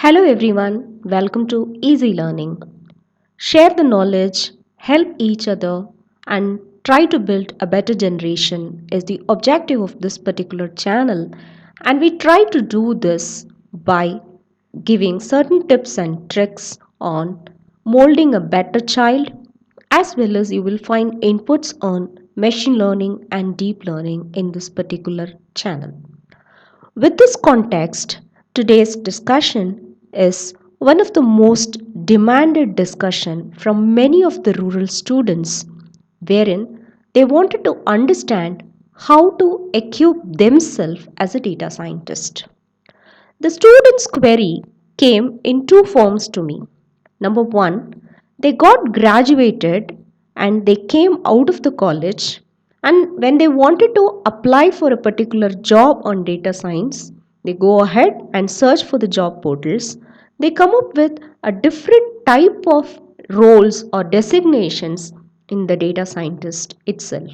Hello everyone, welcome to Easy Learning. Share the knowledge, help each other, and try to build a better generation is the objective of this particular channel. And we try to do this by giving certain tips and tricks on molding a better child, as well as you will find inputs on machine learning and deep learning in this particular channel. With this context, today's discussion is one of the most demanded discussion from many of the rural students wherein they wanted to understand how to equip themselves as a data scientist. The students' query came in two forms to me. Number one, they got graduated and they came out of the college, and when they wanted to apply for a particular job on data science, they go ahead and search for the job portals. They come up with a different type of roles or designations in the data scientist itself.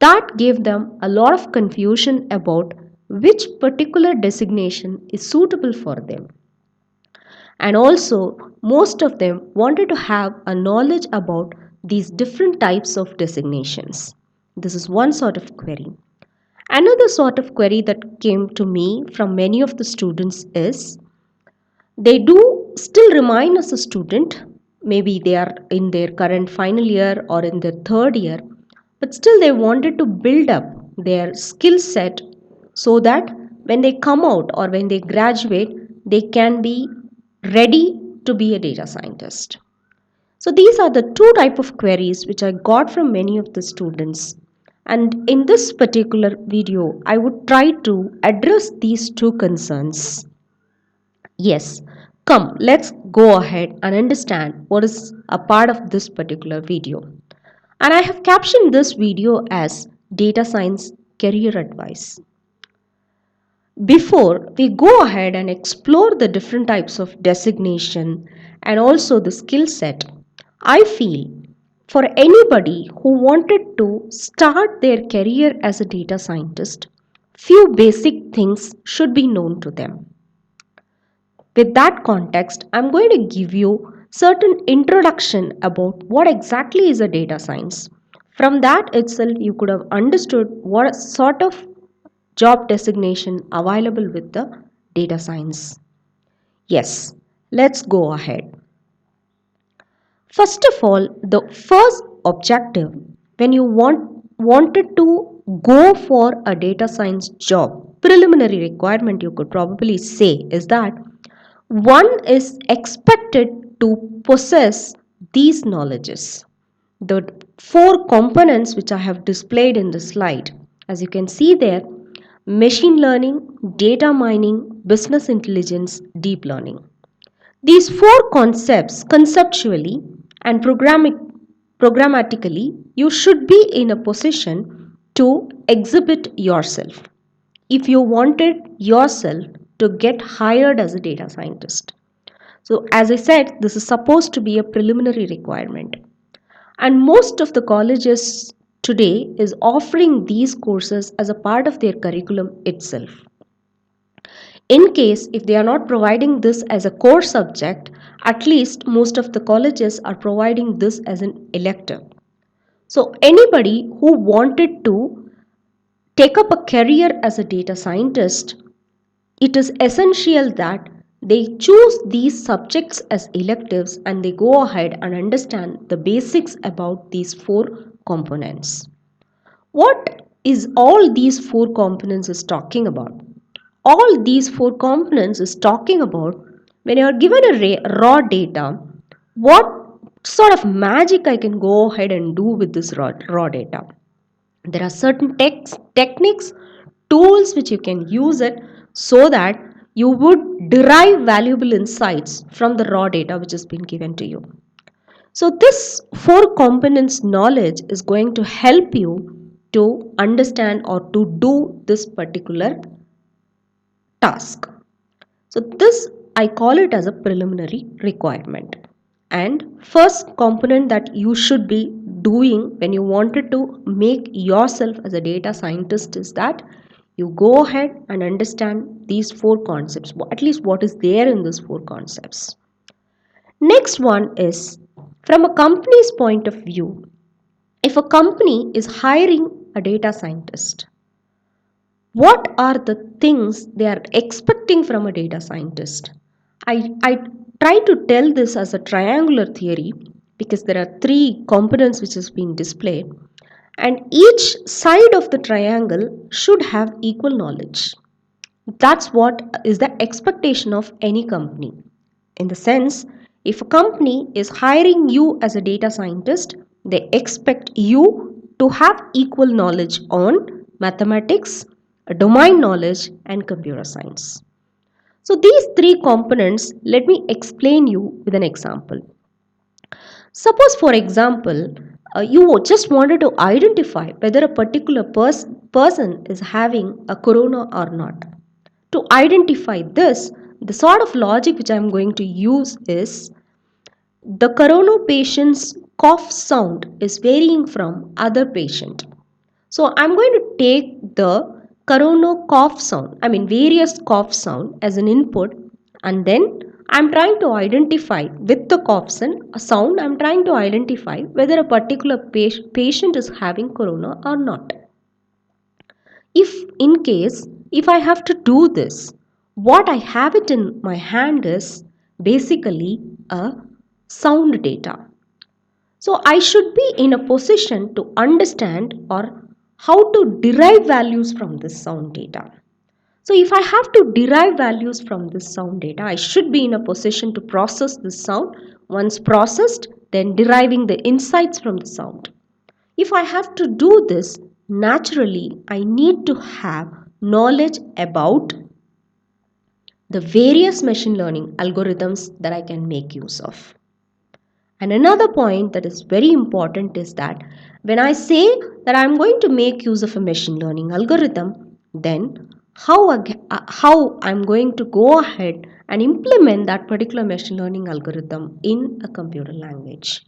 That gave them a lot of confusion about which particular designation is suitable for them. And also, most of them wanted to have a knowledge about these different types of designations. This is one sort of query. Another sort of query that came to me from many of the students is they do still remain as a student. Maybe they are in their current final year or in their third year, but still they wanted to build up their skill set so that when they come out or when they graduate, they can be ready to be a data scientist. So these are the two type of queries which I got from many of the students. And in this particular video, I would try to address these two concerns. Yes, come, let's go ahead and understand what is a part of this particular video. And I have captioned this video as Data Science Career Advice. Before we go ahead and explore the different types of designation and also the skill set, I feel for anybody who wanted to start their career as a data scientist, few basic things should be known to them. With that context, I'm going to give you certain introduction about what exactly is a data science. From that itself, you could have understood what sort of job designation available with the data science. Yes, let's go ahead. First of all, the first objective when you wanted to go for a data science job, preliminary requirement you could probably say is that one is expected to possess these knowledges. The four components which I have displayed in the slide, as you can see there: machine learning, data mining, business intelligence, deep learning. These four concepts, conceptually and programmatically, you should be in a position to exhibit yourself if you wanted yourself to get hired as a data scientist. So, as I said, this is supposed to be a preliminary requirement. And most of the colleges today is offering these courses as a part of their curriculum itself. In case if they are not providing this as a core subject, at least most of the colleges are providing this as an elective. So anybody who wanted to take up a career as a data scientist, it is essential that they choose these subjects as electives and they go ahead and understand the basics about these four components. What is all these four components is talking about? All these four components is talking about when you are given a raw data, what sort of magic I can go ahead and do with this raw data. There are certain techniques, tools which you can use it so that you would derive valuable insights from the raw data which has been given to you. So this four components knowledge is going to help you to understand or to do this particular task. So this I call it as a preliminary requirement. And first component that you should be doing when you wanted to make yourself as a data scientist is that you go ahead and understand these four concepts, at least what is there in these four concepts. Next one is from a company's point of view. If a company is hiring a data scientist, what are the things they are expecting from a data scientist? I try to tell this as a triangular theory because there are three components which has been displayed, and each side of the triangle should have equal knowledge. That's what is the expectation of any company. In the sense, if a company is hiring you as a data scientist, they expect you to have equal knowledge on mathematics, domain knowledge, and computer science. So, these three components, let me explain you with an example. Suppose, for example, you just wanted to identify whether a particular person is having a corona or not. To identify this, the sort of logic which I am going to use is the corona patient's cough sound is varying from other patient. So I'm going to take the corona cough sound, various cough sound as an input, and then I'm trying to identify with the cough sound, I'm trying to identify whether a particular patient is having corona or not. If in case if I have to do this, what I have it in my hand is basically a sound data. So I should be in a position to understand or how to derive values from this sound data. So if I have to derive values from this sound data, I should be in a position to process this sound. Once processed, then deriving the insights from the sound. If I have to do this, naturally, I need to have knowledge about the various machine learning algorithms that I can make use of. And another point that is very important is that when I say that I'm going to make use of a machine learning algorithm, then how I'm going to go ahead and implement that particular machine learning algorithm in a computer language.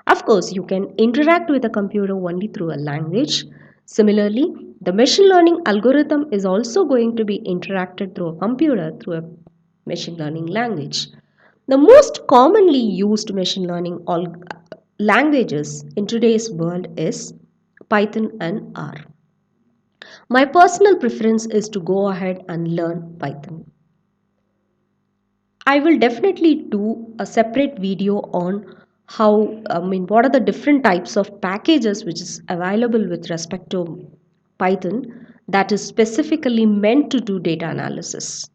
Of course, you can interact with a computer only through a language. Similarly, the machine learning algorithm is also going to be interacted through a computer through a machine learning language. The most commonly used machine learning languages in today's world is Python and R. My personal preference is to go ahead and learn Python. I will definitely do a separate video on what are the different types of packages which is available with respect to Python that is specifically meant to do data analysis.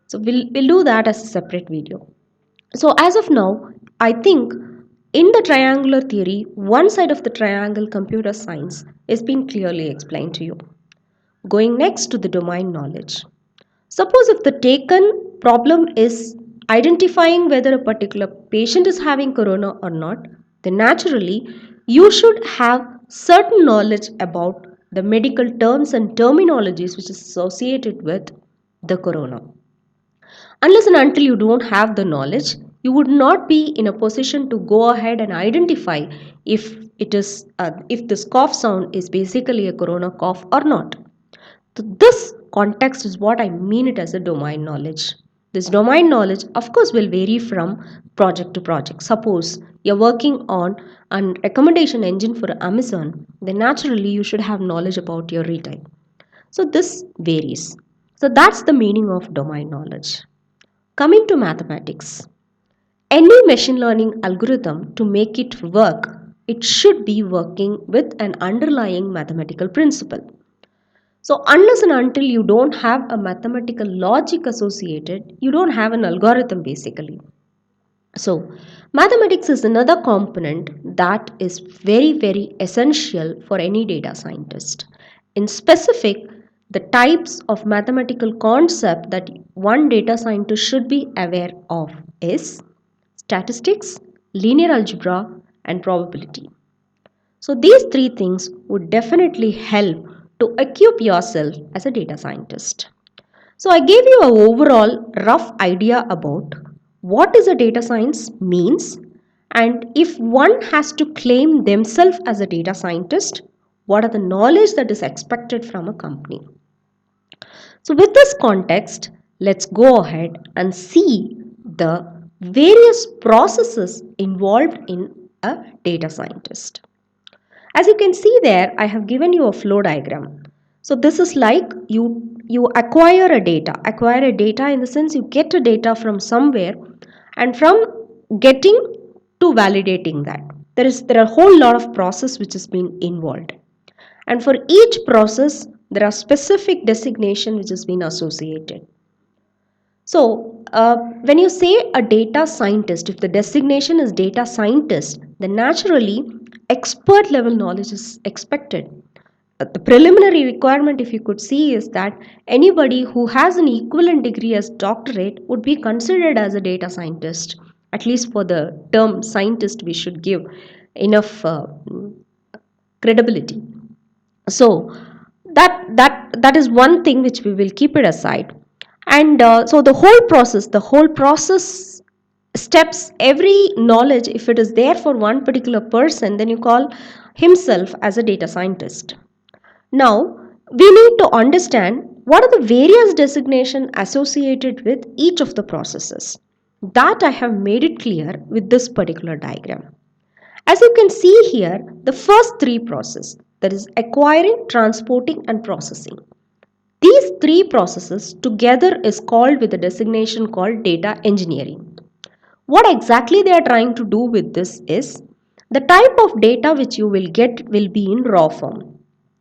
So we'll do that as a separate video. So as of now, I think in the triangular theory, one side of the triangle computer science is being clearly explained to you. Going next to the domain knowledge. Suppose if the taken problem is identifying whether a particular patient is having corona or not, then naturally you should have certain knowledge about the medical terms and terminologies which is associated with the corona. Unless and until you don't have the knowledge, you would not be in a position to go ahead and identify if this cough sound is basically a corona cough or not. So this context is what I mean it as a domain knowledge. This domain knowledge, of course, will vary from project to project. Suppose you're working on a recommendation engine for Amazon, then naturally you should have knowledge about your retail. So this varies. So that's the meaning of domain knowledge. Coming to mathematics, any machine learning algorithm to make it work, it should be working with an underlying mathematical principle. So unless and until you don't have a mathematical logic associated, you don't have an algorithm basically. So mathematics is another component that is very essential for any data scientist. In specific, the types of mathematical concept that one data scientist should be aware of is statistics, linear algebra, and probability. So these three things would definitely help to equip yourself as a data scientist. So I gave you an overall rough idea about what is a data science means, and if one has to claim themselves as a data scientist, what are the knowledge that is expected from a company. So with this context, let's go ahead and see the various processes involved in a data scientist. As you can see there, I have given you a flow diagram. So this is like you acquire a data in the sense you get a data from somewhere, and from getting to validating that. There are a whole lot of process which has been involved. And for each process, there are specific designation which has been associated. So, when you say a data scientist, if the designation is data scientist, then naturally expert level knowledge is expected. The preliminary requirement, if you could see, is that anybody who has an equivalent degree as doctorate would be considered as a data scientist. At least for the term scientist, we should give enough credibility. So that is one thing which we will keep it aside. And so the whole process steps, every knowledge, if it is there for one particular person, then you call himself as a data scientist. Now we need to understand what are the various designations associated with each of the processes. That I have made it clear with this particular diagram. As you can see here, the first three processes, that is acquiring, transporting and processing. These three processes together is called with a designation called data engineering. What exactly they are trying to do with this is the type of data which you will get will be in raw form.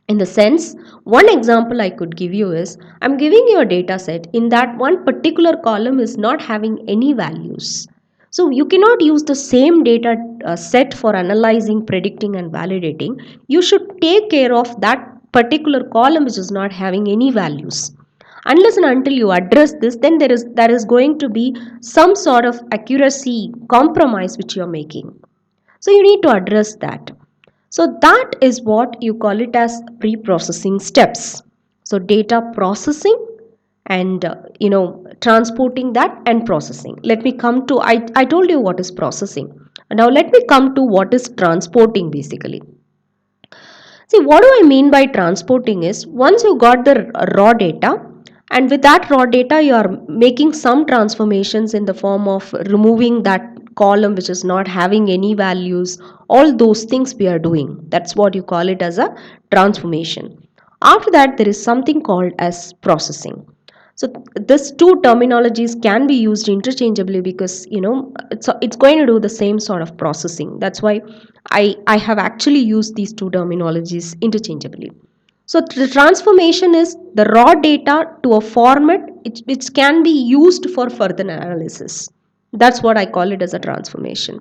In the sense, one example I could give you is I'm giving you a data set in that one particular column is not having any values. So you cannot use the same data set for analyzing, predicting and validating. You should take care of that particular column which is not having any values. Unless and until you address this, then there is going to be some sort of accuracy compromise which you are making. So you need to address that. So that is what you call it as pre-processing steps. So data processing and transporting that and processing. Let me come to I told you what is processing. Now let me come to what is transporting basically. See, what do I mean by transporting is once you got the raw data, and with that raw data, you are making some transformations in the form of removing that column which is not having any values. All those things we are doing. That's what you call it as a transformation. After that, there is something called as processing. So this two terminologies can be used interchangeably because it's going to do the same sort of processing. That's why I have actually used these two terminologies interchangeably. So the transformation is the raw data to a format which can be used for further analysis. That's what I call it as a transformation.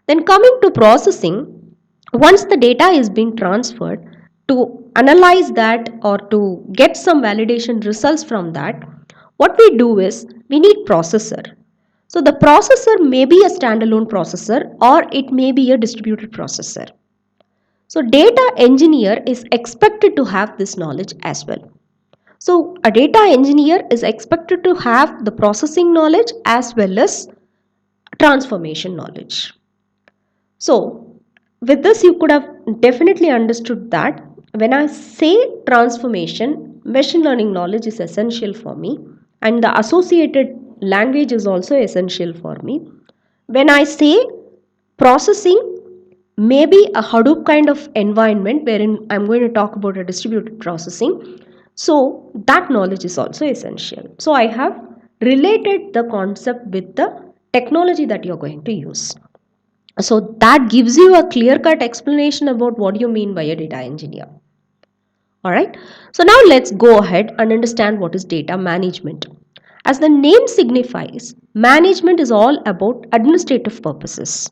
Then coming to processing, once the data is being transferred, to analyze that or to get some validation results from that, what we do is we need processor. So the processor may be a standalone processor or it may be a distributed processor. So data engineer is expected to have this knowledge as well. So a data engineer is expected to have the processing knowledge as well as transformation knowledge. So, with this, you could have definitely understood that when I say transformation, machine learning knowledge is essential for me, and the associated language is also essential for me. When I say processing, maybe a Hadoop kind of environment wherein I'm going to talk about a distributed processing. So, that knowledge is also essential. So, I have related the concept with the technology that you're going to use. So that gives you a clear cut explanation about what you mean by a data engineer. All right. So now let's go ahead and understand what is data management. As the name signifies, management is all about administrative purposes.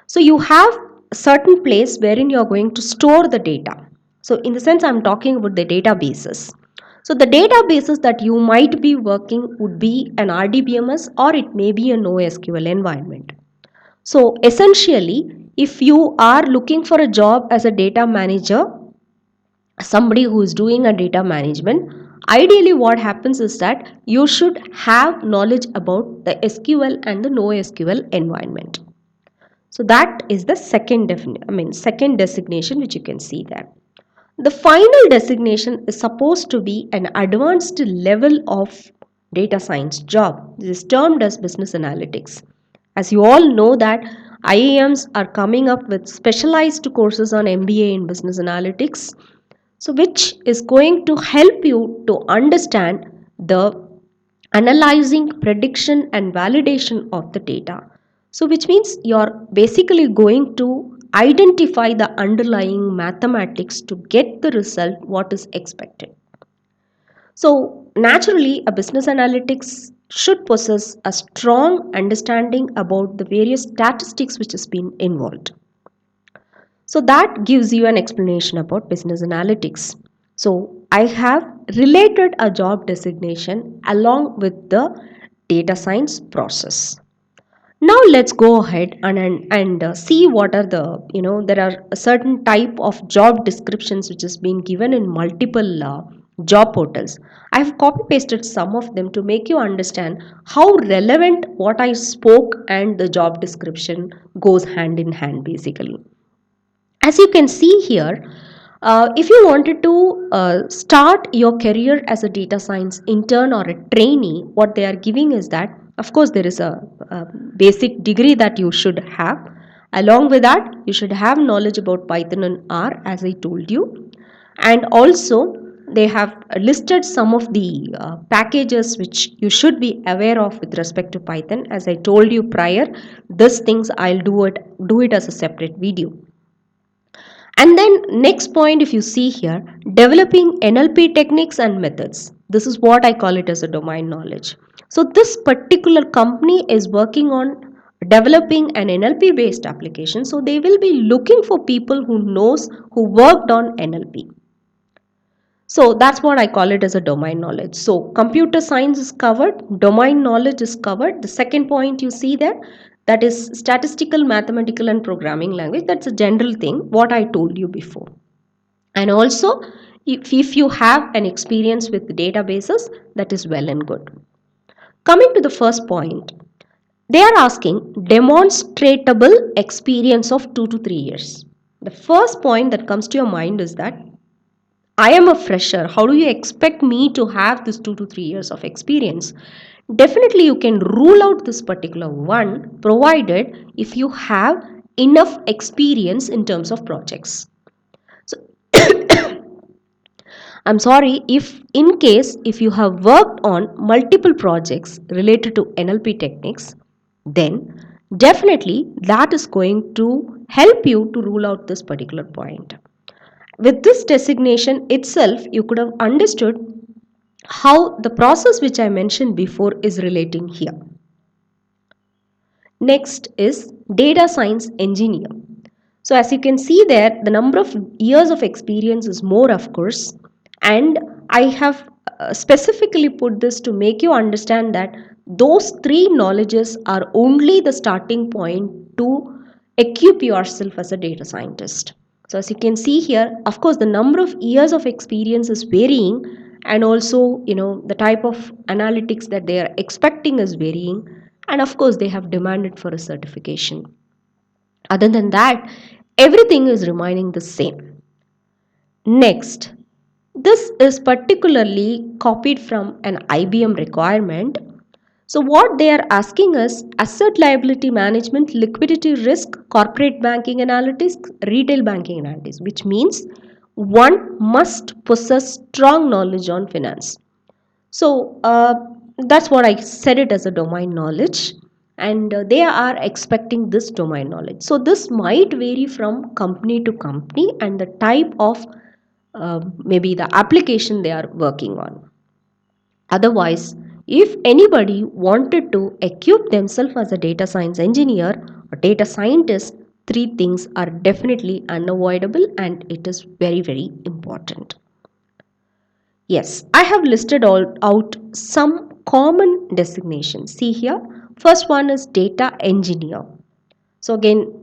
So you have a certain place wherein you are going to store the data. So in the sense I'm talking about the databases. So the databases that you might be working would be an RDBMS or it may be a NoSQL environment. So essentially, if you are looking for a job as a data manager, somebody who is doing a data management, ideally what happens is that you should have knowledge about the SQL and the NoSQL environment. So that is the second second designation which you can see there. The final designation is supposed to be an advanced level of data science job. This is termed as business analytics. As you all know that IIMs are coming up with specialized courses on MBA in business analytics, so which is going to help you to understand the analyzing, prediction and validation of the data. So which means you're basically going to identify the underlying mathematics to get the result what is expected. So naturally a business analytics should possess a strong understanding about the various statistics which has been involved. So that gives you an explanation about business analytics. So I have related a job designation along with the data science process. Now let's go ahead and see what are the, there are a certain type of job descriptions which has been given in multiple job portals. I have copy pasted some of them to make you understand how relevant what I spoke and the job description goes hand in hand basically. As you can see here, if you wanted to start your career as a data science intern or a trainee, what they are giving is that, of course, there is a basic degree that you should have. Along with that, you should have knowledge about Python and R, as I told you. And also, they have listed some of the packages which you should be aware of with respect to Python. As I told you prior, these things I'll do it as a separate video. And then next point, if you see here, developing NLP techniques and methods. This is what I call it as a domain knowledge. So this particular company is working on developing an NLP based application. So they will be looking for people who worked on NLP. So that's what I call it as a domain knowledge. So computer science is covered, domain knowledge is covered. The second point you see there, that is statistical, mathematical and programming language. That's a general thing, what I told you before. And also, if you have an experience with databases, that is well and good. Coming to the first point, they are asking demonstratable experience of 2 to 3 years. The first point that comes to your mind is that I am a fresher. How do you expect me to have this 2 to 3 years of experience? Definitely, you can rule out this particular one provided if you have enough experience in terms of projects. So, I'm sorry if in case if you have worked on multiple projects related to NLP techniques, then definitely that is going to help you to rule out this particular point. With this designation itself, you could have understood how the process which I mentioned before is relating here. Next is data science engineer. So as you can see there, the number of years of experience is more, of course, and I have specifically put this to make you understand that those three knowledges are only the starting point to equip yourself as a data scientist. So as you can see here, of course, the number of years of experience is varying, and also, the type of analytics that they are expecting is varying, and of course, they have demanded for a certification. Other than that, everything is remaining the same. Next, this is particularly copied from an IBM requirement. So, what they are asking us asset liability management, liquidity risk, corporate banking analytics, retail banking analytics, which means one must possess strong knowledge on finance. So that's what I said it as a domain knowledge, and they are expecting this domain knowledge. So this might vary from company to company and the type of maybe the application they are working on. Otherwise, if anybody wanted to equip themselves as a data science engineer or data scientist, three things are definitely unavoidable and it is very, very important. Yes, I have listed all out some common designations. See here, first one is data engineer. So again,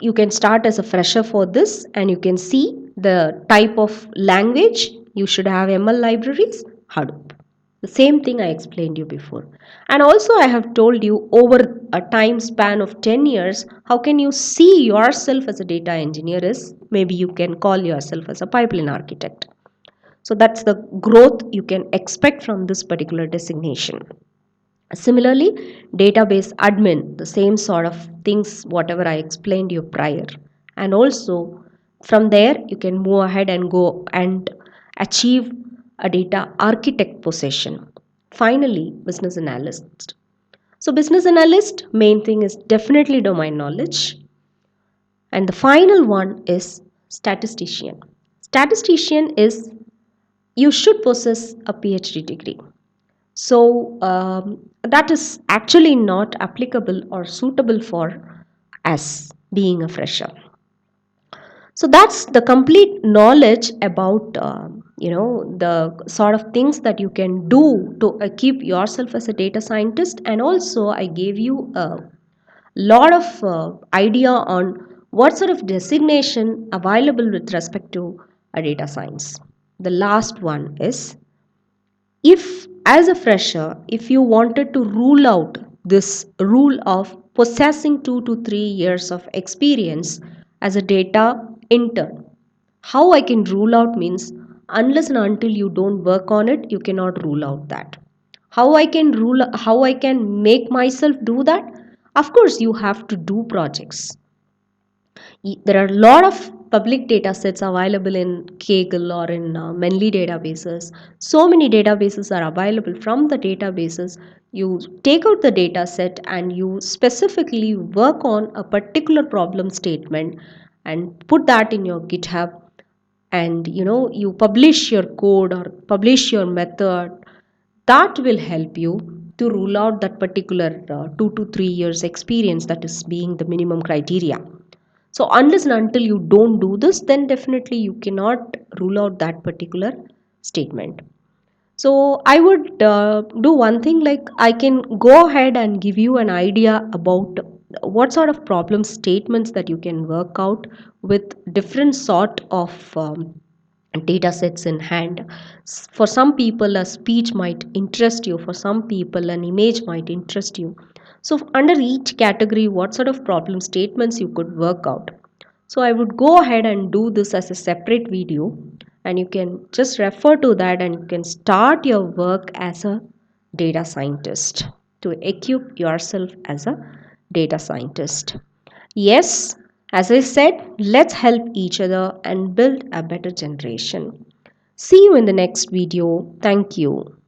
you can start as a fresher for this and you can see the type of language. You should have ML libraries, Hadoop. The same thing I explained you before. And also, I have told you over a time span of 10 years, how can you see yourself as a data engineer is maybe you can call yourself as a pipeline architect. So that's the growth you can expect from this particular designation. Similarly, database admin, the same sort of things, whatever I explained you prior. And also, from there, you can move ahead and go and achieve a data architect position. Finally, business analyst. So, business analyst, main thing is definitely domain knowledge. And the final one is statistician. Statistician is you should possess a PhD degree. So that is actually not applicable or suitable for us being a fresher. So that's the complete knowledge about the sort of things that you can do to keep yourself as a data scientist. And also I gave you a lot of idea on what sort of designation available with respect to a data science. The last one is, if as a fresher, if you wanted to rule out this rule of possessing 2 to 3 years of experience as a data intern, how I can rule out means, unless and until you don't work on it, you cannot rule out that. How I can make myself do that? Of course you have to do projects. There are a lot of public data sets available in Kaggle or in Menly databases. So many databases are available. From the databases, you take out the data set and you specifically work on a particular problem statement and put that in your GitHub, and you publish your code or publish your method. That will help you to rule out that particular 2 to 3 years experience that is being the minimum criteria. So unless and until you don't do this, then definitely you cannot rule out that particular statement. So I would do one thing, like I can go ahead and give you an idea about what sort of problem statements that you can work out with different sort of data sets in hand. For some people, a speech might interest you. For some people, an image might interest you. So under each category, what sort of problem statements you could work out. So I would go ahead and do this as a separate video, and you can just refer to that and you can start your work as a data scientist to equip yourself as a data scientist. Yes, as I said, let's help each other and build a better generation. See you in the next video. Thank you.